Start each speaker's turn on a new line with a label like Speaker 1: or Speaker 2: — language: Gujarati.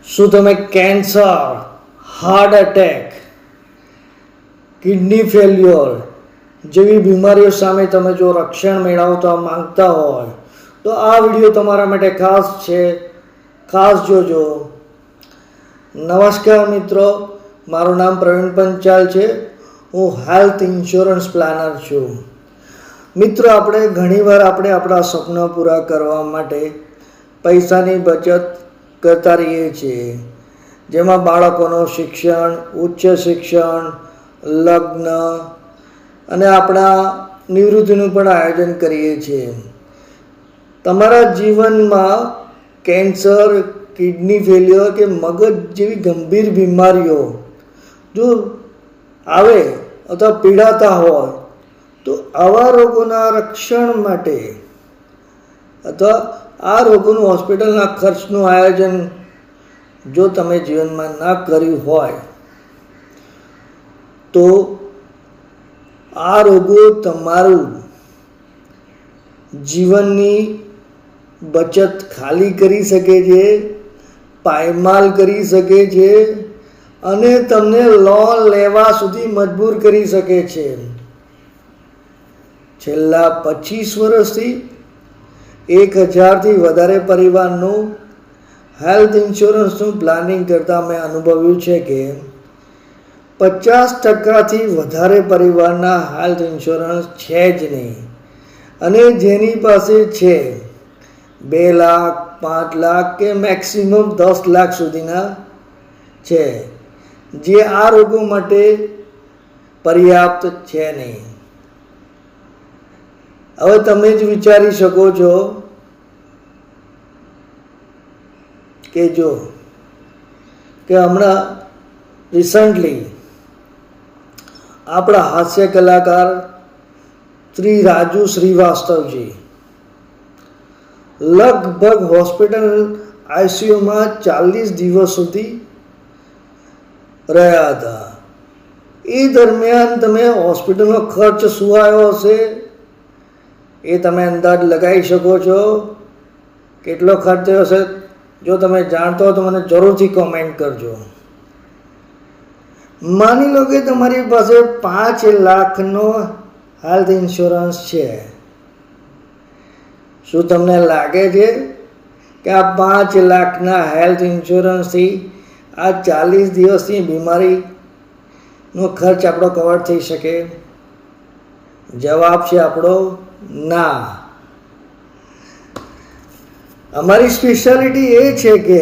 Speaker 1: શું તમે cancer, heart attack, kidney failure જેવી બીમારીઓ સામે તમે જો રક્ષણ મેળવવા માંગતા હોય તો આ વિડીયો તમારા માટે ખાસ છે. ખાસ જોજો. નમસ્કાર મિત્રો, મારું નામ પ્રવીણ પંચાલ છે. હું હેલ્થ ઇન્સ્યોરન્સ પ્લાનર છું. મિત્રો, આપણે ઘણીવાર આપણા સપના પૂરા કરવા માટે પૈસાની બચત કરતા રહીએ છીએ, જેમાં બાળકોનું શિક્ષણ, ઉચ્ચ શિક્ષણ, લગ્ન અને આપણા નિવૃત્તિનું પણ આયોજન કરીએ છીએ. તમારા જીવનમાં કેન્સર, કિડની ફેલ્યોર કે મગજ જેવી ગંભીર બીમારીઓ જો આવે અથવા પીડાતા હોય તો આવા રોગોના રક્ષણ માટે અથવા આ રોગોનું હોસ્પિટલના ખર્ચનું આયોજન જો તમે જીવનમાં ના કર્યું હોય તો આ રોગો તમારું જીવનની બચત ખાલી કરી શકે છે, પાયમાલ કરી શકે છે અને તમને લોન લેવા સુધી મજબૂર કરી શકે છે. છેલ્લા 25 વર્ષથી 1000થી વધારે પરિવારનું હેલ્થ ઇન્સ્યોરન્સનું પ્લાનિંગ કરતાં મેં અનુભવ્યું છે કે 50%થી વધારે પરિવારના હેલ્થ ઇન્સ્યોરન્સ છે જ નહીં, અને જેની પાસે છે 2 લાખ, 5 લાખ કે મેક્સિમમ 10 લાખ સુધીના છે, જે આ રોગો માટે પર્યાપ્ત છે નહીં. હવે તમે જ વિચારી શકો છો કે હમણાં રિસન્ટલી આપણા હાસ્ય કલાકાર શ્રી રાજુ શ્રીવાસ્તવજી લગભગ હોસ્પિટલ આઈસીયુમાં 40 દિવસ સુધી રહ્યા હતા. એ દરમિયાન તમે હોસ્પિટલનો ખર્ચ શું આવ્યો હશે એ તમે અંદાજ લગાવી શકો છો. કેટલો ખર્ચ થયો હશે? જો તમે જાણતો હો તો મને જરૂરથી કોમેન્ટ કરજો. માની લો કે તમારી પાસે 5 લાખનો હેલ્થ ઇન્સ્યોરન્સ છે. શું તમને લાગે છે કે આ 5 લાખના હેલ્થ ઇન્સ્યોરન્સથી આ 40 દિવસની બીમારીનો ખર્ચ આપણો કવર થઈ શકે? જવાબ છે આપણો ના. અમારી સ્પેશિયાલિટી એ છે કે